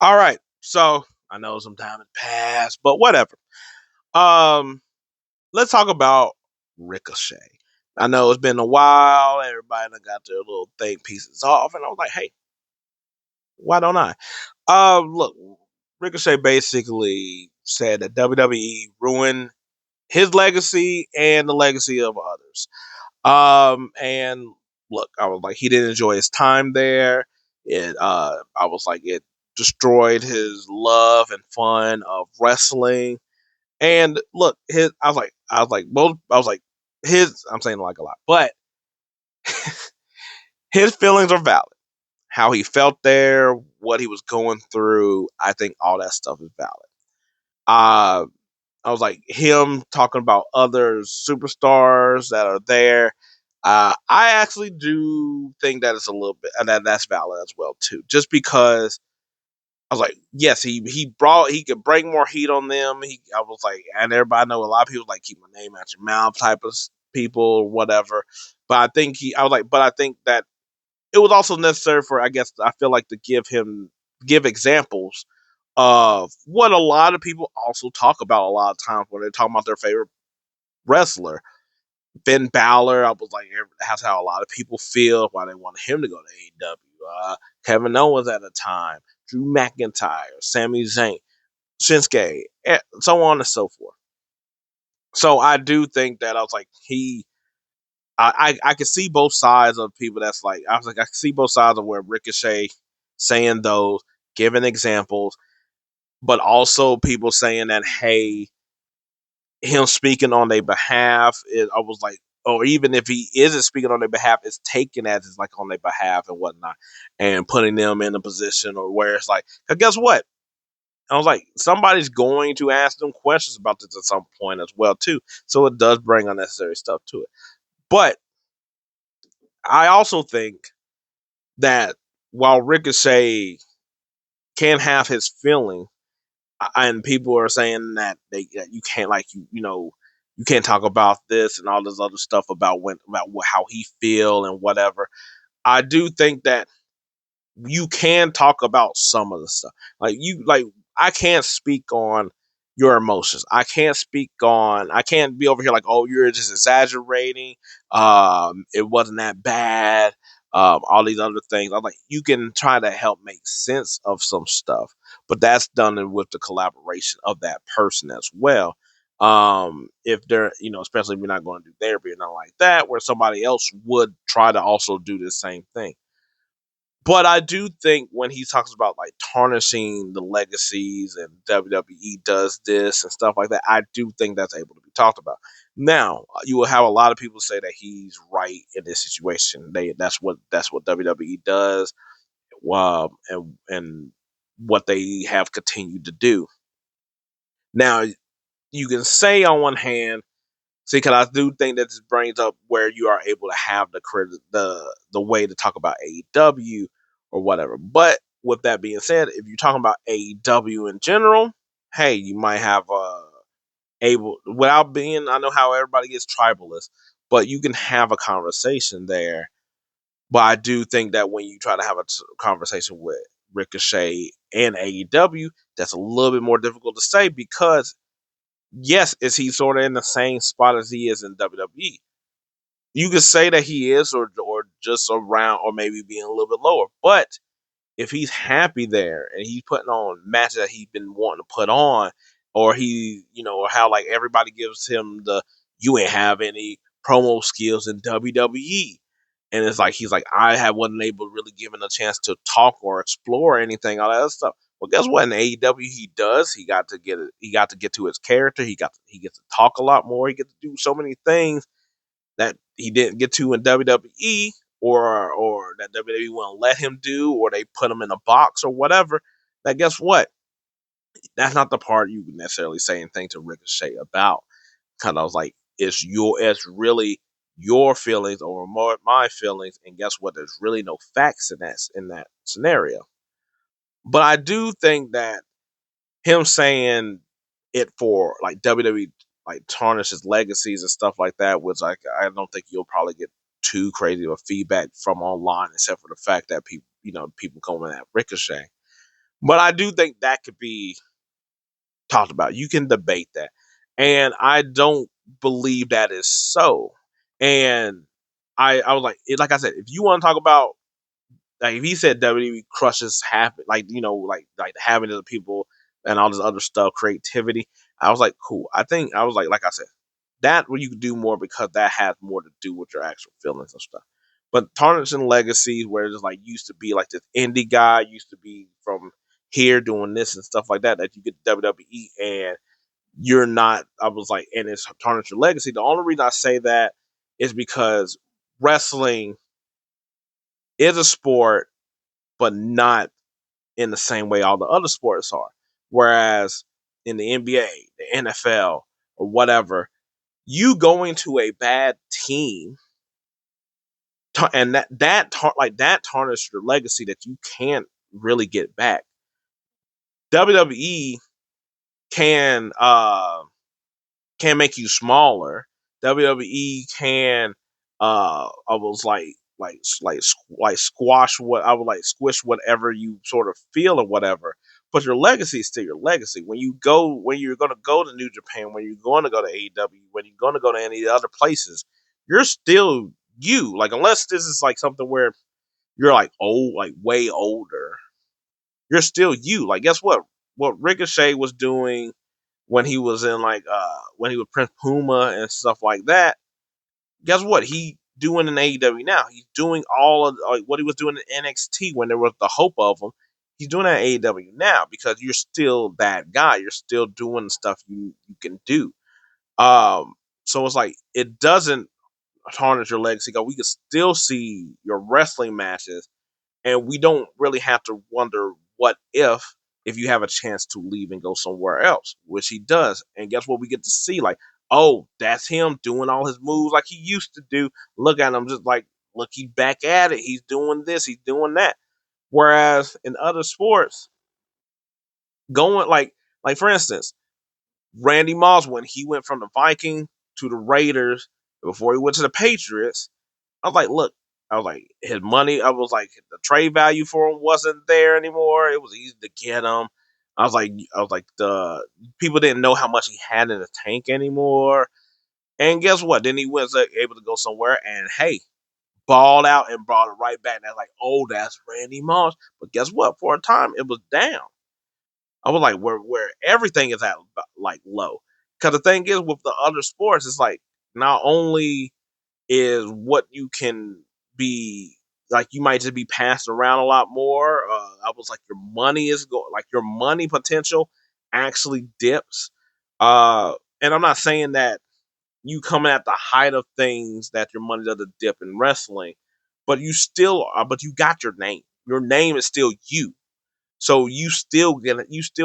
All right. So I know some time has passed, but whatever. Um, let's talk about Ricochet. I know it's been a while. Everybody done got their little thing pieces off, and I was like, hey, why don't I? Look, Ricochet basically said that WWE ruined his legacy and the legacy of others. And look, I was like, he didn't enjoy his time there. I was like, it destroyed his love and fun of wrestling. And look, I was like, I'm saying like a lot, but his feelings are valid. How he felt there, what he was going through, I think all that stuff is valid. Uh, I was like him talking about other superstars that are there. I actually do think that it's a little bit that's valid as well too. Just because I was like, yes, he could bring more heat on them. I was like, and everybody know a lot of people like keep my name out your mouth type of people or whatever. But I was like, but I think that it was also necessary for, I guess, I feel like to give examples of what a lot of people also talk about a lot of times when they're talking about their favorite wrestler. Finn Balor, I was like, that's how a lot of people feel why they want him to go to AEW. Kevin Owens at the time, Drew McIntyre, Sami Zayn, Shinsuke, so on and so forth. So I do think that I was like, I can see both sides of people. That's like, I was like, I can see both sides of where Ricochet saying those, giving examples, but also people saying that, hey, him speaking on their behalf, I was like, or even if he isn't speaking on their behalf, it's taken as it's like on their behalf and whatnot, and putting them in a position or where it's like, 'cause guess what? I was like, somebody's going to ask them questions about this at some point as well too. So it does bring unnecessary stuff to it. But I also think that while Ricochet can have his feeling, and people are saying that that you can't like you can't talk about this and all this other stuff about how he feel and whatever. I do think that you can talk about some of the stuff. Like I can't speak on your emotions. I can't be over here like, oh, you're just exaggerating. It wasn't that bad. All these other things. I'm like, you can try to help make sense of some stuff, but that's done with the collaboration of that person as well. If they're, especially if you're not going to do therapy or nothing like that, where somebody else would try to also do the same thing. But I do think when he talks about like tarnishing the legacies and WWE does this and stuff like that, I do think that's able to be talked about. Now, you will have a lot of people say that he's right in this situation. That's what WWE does, and what they have continued to do. Now, you can say on one hand, see, because I do think that this brings up where you are able to have the way to talk about AEW or whatever. But with that being said, if you're talking about AEW in general, hey, you might have able without being. I know how everybody gets tribalist, but you can have a conversation there. But I do think that when you try to have a conversation with Ricochet and AEW, that's a little bit more difficult to say because yes, is he sort of in the same spot as he is in WWE? You could say that he is, or just around, or maybe being a little bit lower. But if he's happy there and he's putting on matches that he's been wanting to put on, or or how like everybody gives him the you ain't have any promo skills in WWE. And it's like he's like, wasn't able to really given a chance to talk or explore anything, all that other stuff. Well, guess what? In AEW, he does. He got to get it. He got to get to his character. He gets to talk a lot more. He gets to do so many things that he didn't get to in WWE, or that WWE won't let him do, or they put him in a box or whatever. That guess what? That's not the part you would necessarily say anything to Ricochet about. Kind of like it's really your feelings over more my feelings, and guess what? There's really no facts in that scenario. But I do think that him saying it for like WWE like tarnishes legacies and stuff like that, which like I don't think you'll probably get too crazy of feedback from online, except for the fact that people coming at Ricochet. But I do think that could be talked about. You can debate that. And I don't believe that is so. And I was like I said, if you want to talk about, like, if he said WWE crushes half, like, like having the people and all this other stuff, creativity, I was like, cool. I think I was like I said, that where you can do more because that has more to do with your actual feelings and stuff. But Tarnish and Legacies, where it's like used to be like this indie guy, used to be from here doing this and stuff like that, that you get to WWE and you're not. I was like, and it's Tarnish your legacy. The only reason I say that is because wrestling is a sport, but not in the same way all the other sports are. Whereas in the NBA, the NFL, or whatever, you going to a bad team, and that tarnished your legacy that you can't really get back. WWE can can make you smaller. WWE can I was like squash what I would like squish whatever you sort of feel or whatever. But your legacy is still your legacy. When you're gonna go to New Japan, when you're going to go to AEW, when you're gonna go to any other places, you're still you. Like, unless this is like something where you're like old, like way older, you're still you. Like, guess what? What Ricochet was doing when he was in when he was Prince Puma and stuff like that. Guess what? He doing in AEW now. He's doing all of what he was doing in NXT when there was the hope of him. He's doing that in AEW now because you're still that guy. You're still doing the stuff you can do. So it's like it doesn't tarnish your legacy. We can still see your wrestling matches, and we don't really have to wonder what if you have a chance to leave and go somewhere else, which he does. And guess what? We get to see, like, oh, that's him doing all his moves like he used to do. Look at him, just like, look, he's back at it. He's doing this, he's doing that. Whereas in other sports, going like for instance, Randy Moss, when he went from the Viking to the Raiders before he went to the Patriots, I was like, look, I was like, his money, I was like, the trade value for him wasn't there anymore. It was easy to get him. I was like, the people didn't know how much he had in the tank anymore. And guess what? Then he was able to go somewhere and, hey, balled out and brought it right back. And that's like, oh, that's Randy Moss. But guess what? For a time, it was down. I was like, where everything is at like low. Because the thing is, with the other sports, it's like not only is what you can be like, you might just be passed around a lot more. I was like, your money is like your money potential actually dips. And I'm not saying that you coming at the height of things that your money doesn't dip in wrestling, but but you got your name. Your name is still you. So you still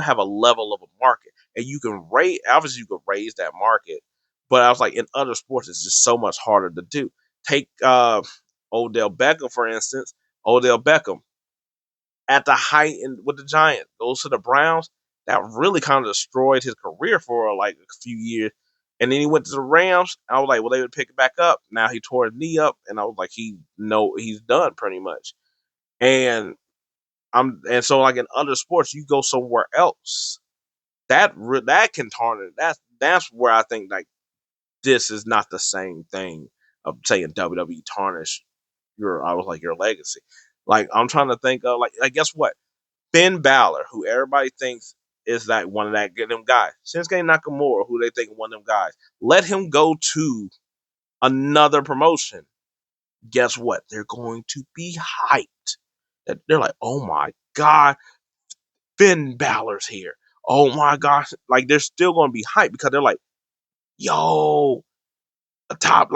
have a level of a market, and you can raise, obviously you can raise that market. But I was like, in other sports, it's just so much harder to do. Take Odell Beckham for instance. Odell Beckham at the height with the Giants goes to the Browns. That really kind of destroyed his career for like a few years. And then he went to the Rams. I was like, well, they would pick it back up. Now he tore his knee up, and I was like, he's done pretty much. And and so like in other sports, you go somewhere else. That can tarnish. That's where I think like this is not the same thing of saying WWE tarnish I was like, your legacy. Like, I'm trying to think of like guess what? Finn Balor, who everybody thinks is like one of them guys. Shinsuke Nakamura, who they think one of them guys. Let him go to another promotion. Guess what? They're going to be hyped. They're like, oh my god, Finn Balor's here. Oh my gosh. Like, they're still gonna be hyped because they're like, yo, a top,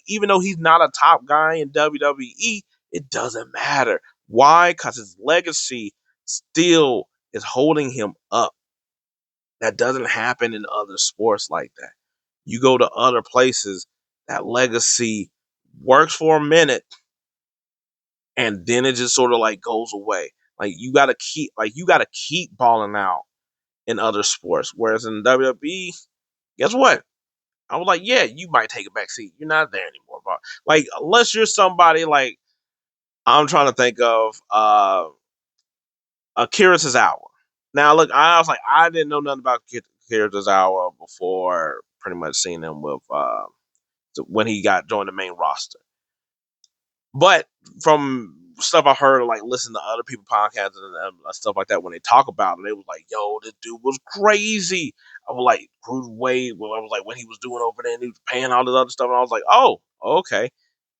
even though he's not a top guy in WWE, it doesn't matter. Why? Because his legacy still is holding him up. That doesn't happen in other sports like that. You go to other places, that legacy works for a minute and then it just sort of like goes away. You gotta keep balling out in other sports. Whereas in WWE, guess what? I was like, yeah, you might take a back seat. You're not there anymore. But like, unless you're somebody like I'm trying to think of Akira Tozawa. Now, look, I was like, I didn't know nothing about Akira Tozawa before pretty much seeing him with when he got joined the main roster. But from stuff I heard, like listen to other people podcasts and stuff like that, when they talk about it, they was like, "Yo, this dude was crazy." I was like, Wade. Well, I was like, when he was doing over there, and he was paying all this other stuff, and I was like, "Oh, okay."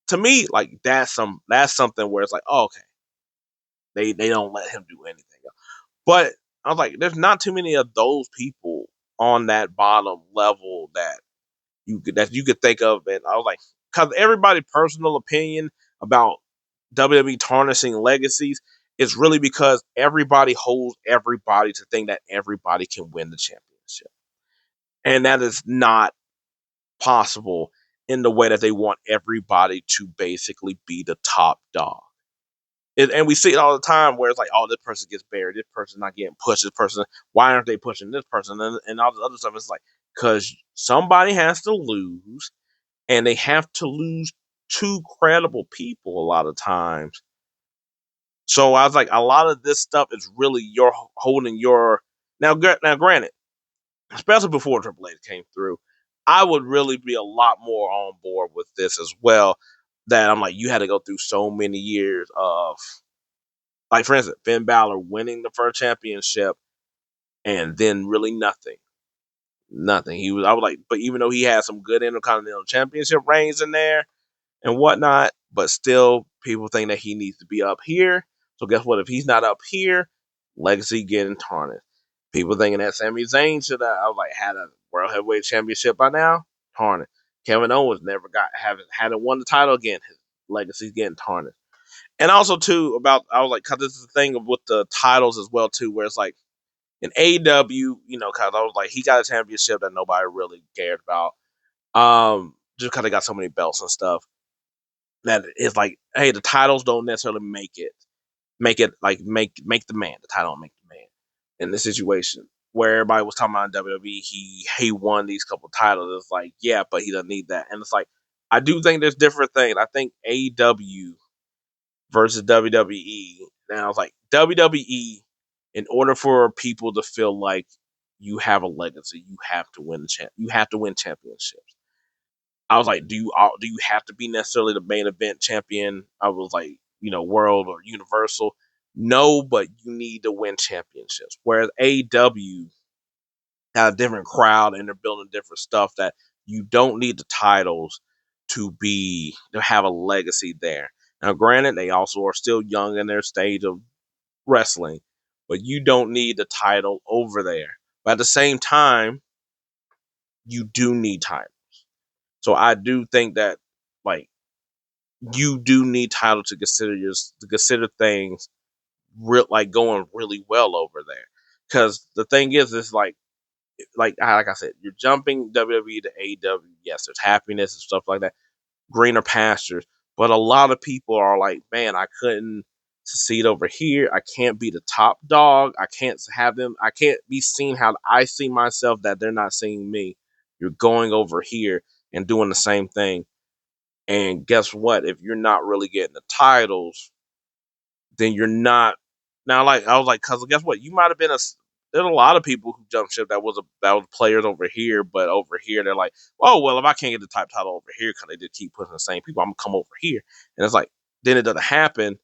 To me, like that's something where it's like, oh, okay, they don't let him do anything else. But I was like, there's not too many of those people on that bottom level that you could think of, and I was like, because everybody's personal opinion about WWE tarnishing legacies is really because everybody holds everybody to think that everybody can win the championship, and that is not possible in the way that they want everybody to basically be the top dog. And we see it all the time where it's like, oh, this person gets buried, this person's not getting pushed, this person, why aren't they pushing this person, and all the other stuff. It's like, because somebody has to lose, and they have to lose two credible people a lot of times. So I was like, a lot of this stuff is really your holding your now. Granted, especially before Triple H came through, I would really be a lot more on board with this as well. That I'm like, you had to go through so many years of, like, for instance, Finn Balor winning the first championship and then really nothing. Nothing. I was like, but even though he had some good Intercontinental Championship reigns in there and whatnot, but still people think that he needs to be up here. So guess what? If he's not up here, legacy getting tarnished. People thinking that Sami Zayn should have, I was like, had a World Heavyweight Championship by now, tarnished. Kevin Owens never hadn't won the title again. His legacy's getting tarnished. And also too about, I was like, cause this is the thing with the titles as well too, where it's like in AEW, cause I was like, he got a championship that nobody really cared about. Just cause they got so many belts and stuff. That is like, hey, the titles don't necessarily make the man. The title don't make the man in this situation where everybody was talking about in WWE. He won these couple titles. It's like, yeah, but he doesn't need that. And it's like, I do think there's different things. I think AEW versus WWE. And I was like, WWE, in order for people to feel like you have a legacy, you have to win you have to win championships. I was like, do you have to be necessarily the main event champion? I was like, world or universal. No, but you need to win championships. Whereas AEW had a different crowd and they're building different stuff that you don't need the titles to have a legacy there. Now, granted, they also are still young in their stage of wrestling, but you don't need the title over there. But at the same time, you do need titles. So I do think that, like, you do need title to consider things like going really well over there. Because the thing is like I said, you're jumping WWE to AEW. Yes, there's happiness and stuff like that, greener pastures. But a lot of people are like, man, I couldn't succeed over here. I can't be the top dog. I can't have them. I can't be seen how I see myself that they're not seeing me. You're going over here and doing the same thing. And guess what? If you're not really getting the titles, then you're not. Now, like I was like, cause guess what? You might have been there's a lot of people who jumped ship that was players over here, but over here they're like, oh well, if I can't get the type title over here because they just keep pushing the same people, I'm gonna come over here, and it's like then it doesn't happen.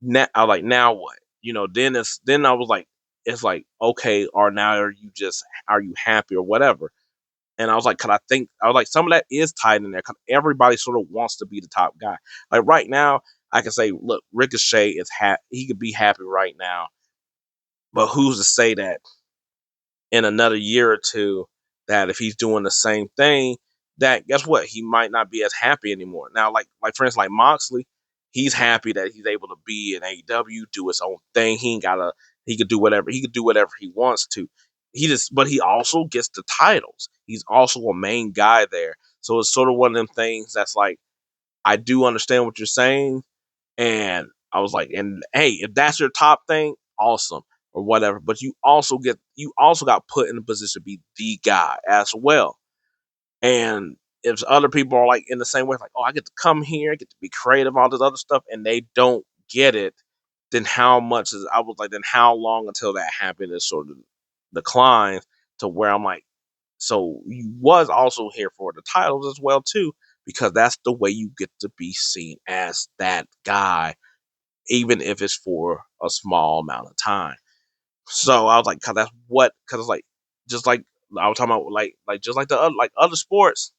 Now I was like, now what? Then I was like, it's like okay, or now are you happy or whatever? And I was like, I was like, some of that is tied in there because everybody sort of wants to be the top guy. Like right now, I can say, look, Ricochet he could be happy right now, but who's to say that in another year or two that if he's doing the same thing, that guess what, he might not be as happy anymore. Now, like friends like Moxley, he's happy that he's able to be in AEW, do his own thing. He could do whatever he wants to. But he also gets the titles. He's also a main guy there. So it's sort of one of them things that's like, I do understand what you're saying. And I was like, and hey, if that's your top thing, awesome or whatever. But you also got put in a position to be the guy as well. And if other people are like in the same way, like, oh, I get to come here, I get to be creative, all this other stuff, and they don't get it, then how much is I was like, then how long until that happiness sort of declines to where I'm like, so you was also here for the titles as well too, because that's the way you get to be seen as that guy, even if it's for a small amount of time. So I was like, cause it's like, just like I was talking about, like just like the other, like other sports,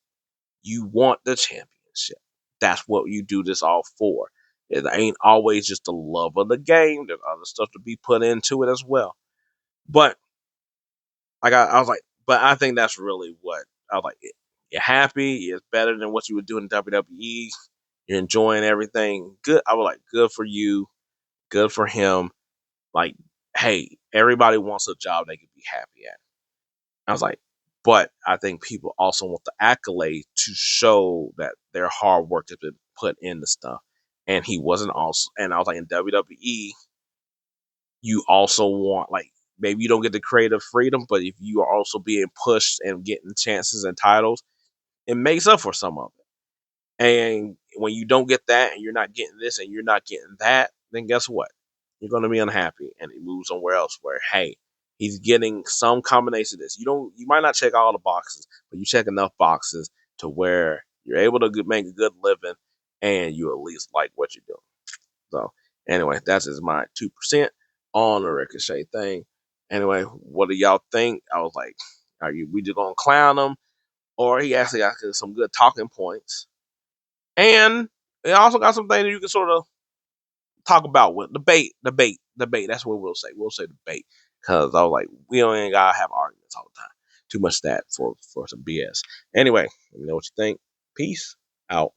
you want the championship. That's what you do this all for. It ain't always just the love of the game. There's other stuff to be put into it as well. But I was like, but I think that's really what I was like. You're happy. It's better than what you were doing in WWE. You're enjoying everything. Good. I was like, good for you. Good for him. Like, hey, everybody wants a job they can be happy at. I was like, but I think people also want the accolade to show that their hard work has been put into stuff. And he wasn't also, and I was like, in WWE, you also want, like, maybe you don't get the creative freedom, but if you are also being pushed and getting chances and titles, it makes up for some of it. And when you don't get that and you're not getting this and you're not getting that, then guess what? You're going to be unhappy and he moves somewhere else where, hey, he's getting some combination of this. You might not check all the boxes, but you check enough boxes to where you're able to make a good living and you at least like what you're doing. So anyway, that's just my 2% on the Ricochet thing. Anyway, what do y'all think? I was like, we just going to clown him? Or he actually got some good talking points. And it also got some things that you can sort of talk about with debate. That's what we'll say. We'll say debate because I was like, we don't even gotta have arguments all the time. Too much of that for some BS. Anyway, let me know what you think. Peace out.